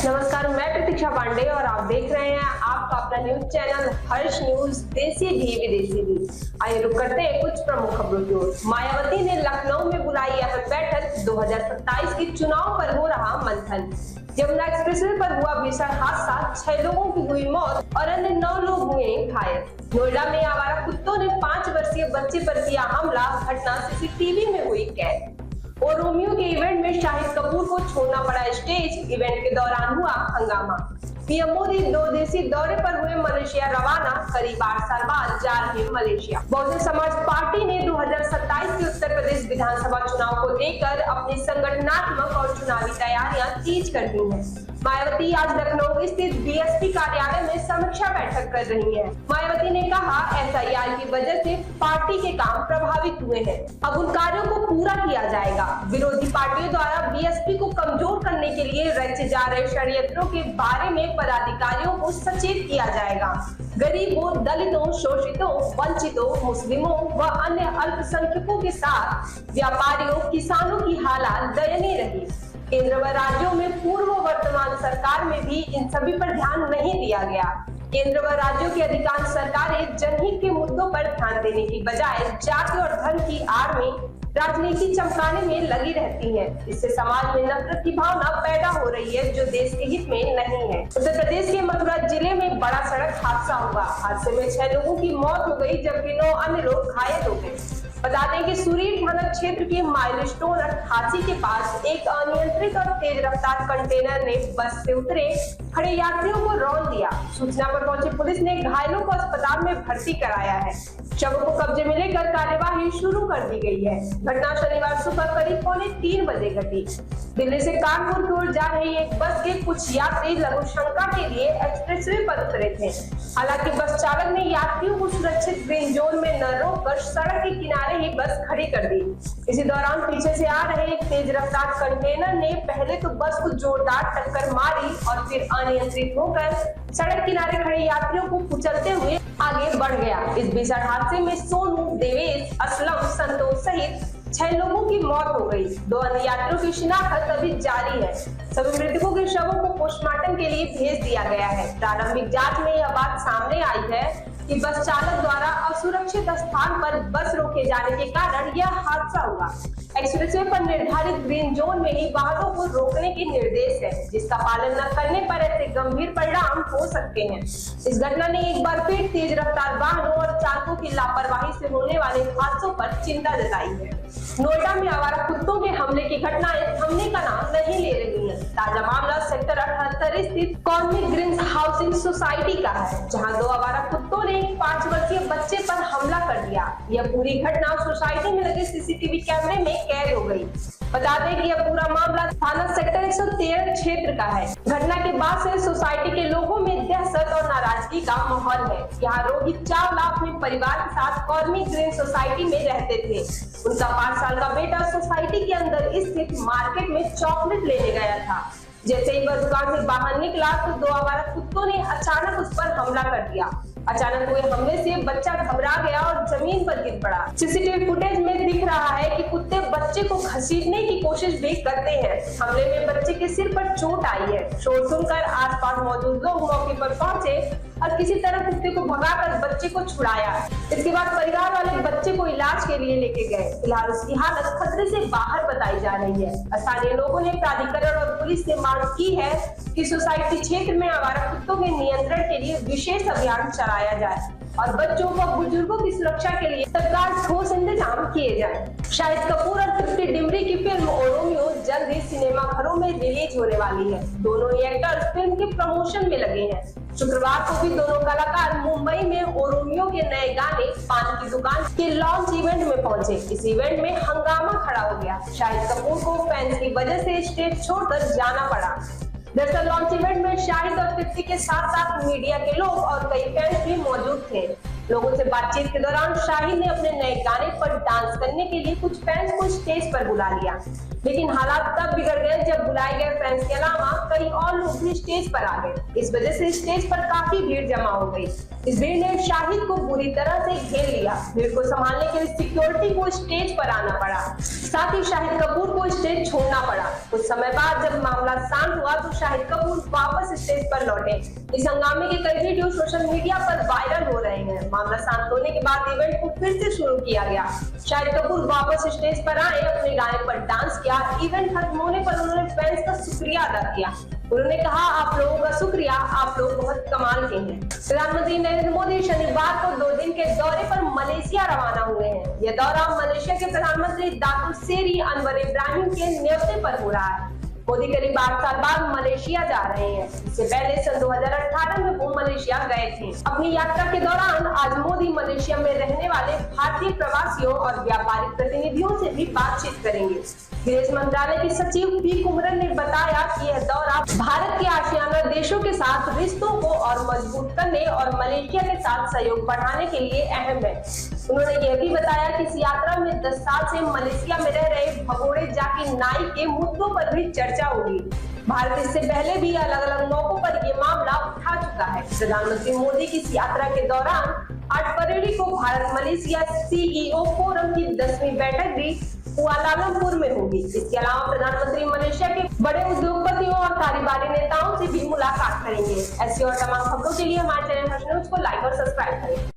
नमस्कार, मैं प्रतीक्षा पांडे और आप देख रहे हैं आपका अपना न्यूज चैनल हर्ष न्यूज, देसी भी विदेशी भी। आइए रुक करते हैं कुछ प्रमुख खबरों की ओर। मायावती ने लखनऊ में बुलाई अहम बैठक, 2027 के चुनाव पर हो रहा मंथन। यमुना एक्सप्रेसवे पर हुआ भीषण हादसा, 6 लोगों की हुई मौत और अन्य 9 लोग हुए घायल। नोएडा में आवारा कुत्तों ने 5 वर्षीय बच्चे पर किया हमला, घटना सीसीटीवी में हुई कैद। और रोमियो के इवेंट में शाहिद कपूर को छोड़ना पड़ा स्टेज, इवेंट के दौरान हुआ हंगामा। पीएम मोदी 2 दिवसीय दौरे पर हुए मलेशिया रवाना, करीब 8 साल बाद जा रहे मलेशिया। बहुजन समाज पार्टी ने 2027 के उत्तर प्रदेश विधानसभा चुनाव को लेकर अपनी संगठनात्मक और चुनावी तैयारियां तेज कर दी हैं। मायावती आज लखनऊ स्थित बीएसपी कार्यालय में समीक्षा बैठक कर रही हैं। मायावती ने कहा, एसआईआर की वजह से पार्टी के काम प्रभावित हुए हैं, अब उन कार्यों को पूरा किया जाएगा। विरोधी पार्टियों द्वारा बीएसपी को कमजोर करने के लिए रचे जा रहे षड्यंत्रों के बारे में पदाधिकारियों को सचेत किया जाएगा। गरीबों, दलितों, शोषितों, वंचितों, मुस्लिमों व अन्य अल्पसंख्यकों के साथ व्यापारियों, किसानों की हालत दयनीय रही। केंद्र व राज्यों में पूर्व वर्तमान सरकार में भी इन सभी पर ध्यान नहीं दिया गया। केंद्र व राज्यों की अधिकांश सरकारें जनहित के मुद्दों पर ध्यान देने की बजाय जाति और धर्म की आड़ में राजनीति चमकाने में लगी रहती है। इससे समाज में नफरत की भावना पैदा हो रही है, जो देश के हित में नहीं है। उत्तर प्रदेश के मथुरा जिले में बड़ा सड़क हादसा हुआ। हादसे में 6 लोगों की मौत हो गई, जबकि 9 अन्य लोग घायल हो गए। बता दें कि सुरीर थाना क्षेत्र के माइलस्टोन 88 के पास एक अनियंत्रित और तेज रफ्तार कंटेनर ने बस से उतरे खड़े यात्रियों को रौंद दिया। सूचना पर पहुंची पुलिस ने घायलों को अस्पताल में भर्ती कराया है। शवों को कब्जे में लेकर कार्यवाही शुरू कर दी गई है। घटना शनिवार सुबह करीब 2:45 बजे घटी। दिल्ली से कानपुर की ओर जा रही एक बस के कुछ यात्री लघु शंका के लिए एक्सप्रेसवे पर उतरे थे। हालांकि बस चालक ने यात्रियों को सुरक्षित ग्रीन जोन में न रोककर सड़क के किनारे ही बस खड़ी कर दी। इसी दौरान पीछे से आ रहे एक तेज रफ्तार कंटेनर ने पहले तो बस को जोरदार टक्कर मारी और फिर अनियंत्रित होकर सड़क किनारे खड़े यात्रियों को कुचलते हुए आगे बढ़ गया। इस भीषण हादसे में सोनू, देवेश, असलम, संतोष सहित 6 लोगों की मौत हो गई। 2 अन्य यात्रियों की शिनाख्त अभी जारी है। सभी मृतकों के शवों को पोस्टमार्टम के लिए भेज दिया गया है। प्रारंभिक जांच में यह बात सामने आई है कि बस चालक द्वारा असुरक्षित स्थान पर बस रोके जाने के कारण यह हादसा हुआ। एक्सप्रेसवे पर निर्धारित ग्रीन जोन में ही वाहनों को रोकने के निर्देश है, जिसका पालन न करने पर ऐसे गंभीर परिणाम हो सकते हैं। इस घटना ने एक बार फिर तेज रफ्तार वाहनों और चालकों की लापरवाही से होने वाले हादसों पर चिंता जताई है। नोएडा में आवारा कुत्तों के हमले की घटनाएं थमने का नाम नहीं ले रही है। ताजा मामला सेक्टर 78 स्थित कॉर्निक ग्रीन्स हाउसिंग सोसाइटी का है, जहां 2 आवारा कुत्तों ने एक 5 वर्षीय बच्चे पर हमला कर दिया। यह पूरी घटना सोसाइटी में लगे सीसीटीवी कैमरे में कैद हो गई। बता दें कि यह पूरा मामला थाना सेक्टर 113 क्षेत्र का है। घटना के बाद से सोसाइटी के लोगों में दहशत और नाराजगी का माहौल है। यहाँ रोहित चावला अपने परिवार के साथ कॉर्निक ग्रीन सोसाइटी में रहते थे। उनका 5 साल का बेटा सोसाइटी के अंदर स्थित मार्केट में चॉकलेट लेने गया था। जैसे ही वह दुकान से बाहर निकला तो 2 आवारा कुत्तों ने अचानक उस पर हमला कर दिया। अचानक हुए हमले से बच्चा घबरा गया और जमीन पर गिर पड़ा। सीसीटीवी फुटेज में दिख रहा है कि कुत्ते बच्चे को घसीटने की कोशिश भी करते हैं। हमले में बच्चे के सिर पर चोट आई है। शोर सुनकर आसपास मौजूद लोग मौके पर पहुंचे और किसी तरह कुत्ते को भगाकर बच्चे को छुड़ाया। इसके बाद परिवार वाले बच्चे को इलाज के लिए लेके गए। फिलहाल उसकी हालत खतरे से बाहर बताई जा रही है। स्थानीय लोगों ने प्राधिकरण और पुलिस से मांग की है कि सोसाइटी क्षेत्र में आवारा कुत्तों के नियंत्रण के लिए विशेष अभियान चलाया जाए और बच्चों व बुजुर्गों की सुरक्षा के लिए तत्काल ठोस इंतजाम किए जाएं। शाहिद कपूर और तृप्ति डिमरी की फिल्म रोमियो जल्द ही सिनेमा घरों में रिलीज होने वाली है। दोनों ही एक्टर्स फिल्म के प्रमोशन में लगे हैं। शुक्रवार को भी दोनों कलाकार मुंबई में रोमियो के नए गाने पान की दुकान के लॉन्च इवेंट में पहुंचे। इस इवेंट में हंगामा खड़ा हो गया। शाहिद कपूर को फैंस की वजह से स्टेज छोड़कर जाना पड़ा। दरअसल लॉन्च इवेंट में शाहिद और तृप्ति के साथ साथ मीडिया के लोग और कई फैंस भी मौजूद थे। लोगों से बातचीत के दौरान शाहिद ने अपने नए गाने पर डांस करने के लिए कुछ फैंस को स्टेज पर बुला लिया। लेकिन हालात तब बिगड़ गए जब बुलाए गए फैंस के अलावा कई और लोग भी स्टेज पर आ गए। इस वजह से स्टेज पर काफी भीड़ जमा हो गई। इस भीड़ ने शाहिद को बुरी तरह से घेर लिया। भीड़ को संभालने के लिए सिक्योरिटी को स्टेज पर आना पड़ा, साथ ही शाहिद कपूर को स्टेज छोड़ना पड़ा। कुछ समय बाद जब मामला शांत हुआ तो शाहिद कपूर वापस स्टेज पर लौटे। इस हंगामे के कई वीडियो सोशल मीडिया पर वायरल हो रहे हैं। मामला शांत होने के बाद इवेंट को फिर से शुरू किया गया। शाहिद कपूर वापस स्टेज पर आए, अपने गाने पर डांस किया। इवेंट खत्म होने पर उन्होंने फैंस का शुक्रिया अदा किया। उन्होंने कहा, आप लोगों का शुक्रिया, आप लोग बहुत कमाल के हैं। प्रधानमंत्री नरेंद्र मोदी शनिवार को 2 दिन के दौरे पर मलेशिया रवाना हुए हैं। यह दौरा मलेशिया के प्रधानमंत्री दातुक सेरी अनवर इब्राहिम के न्योते पर हो रहा है। मोदी करीब 8 साल बाद मलेशिया जा रहे हैं। इससे पहले सन 2018 में वो मलेशिया गए थे। अपनी यात्रा के दौरान आज मोदी मलेशिया में रहने वाले भारतीय प्रवासियों और व्यापारिक प्रतिनिधियों से भी बातचीत करेंगे। विदेश मंत्रालय के सचिव पी कुमरन ने बताया कि यह दौरा भारत के आसियाना देशों के साथ रिश्तों को और मजबूत करने और मलेशिया के साथ सहयोग बढ़ाने के लिए अहम है। उन्होंने यह भी बताया कि इस यात्रा में 10 साल से मलेशिया में रह रहे भगोड़े जाकिर नाइक के मुद्दों पर भी चर्चा होगी। भारत इससे पहले भी अलग अलग मौकों पर यह मामला उठा चुका है। प्रधानमंत्री मोदी की इस यात्रा के दौरान 8 फरवरी को भारत मलेशिया सीईओ फोरम की 10वीं बैठक भी कुआलालंपुर में होगी। इसके अलावा प्रधानमंत्री मलेशिया के बड़े उद्योगपतियों और कारोबारी नेताओं से भी मुलाकात करेंगे। ऐसी और तमाम खबरों के लिए हमारे चैनल हर्ष न्यूज को लाइक और सब्सक्राइब करें।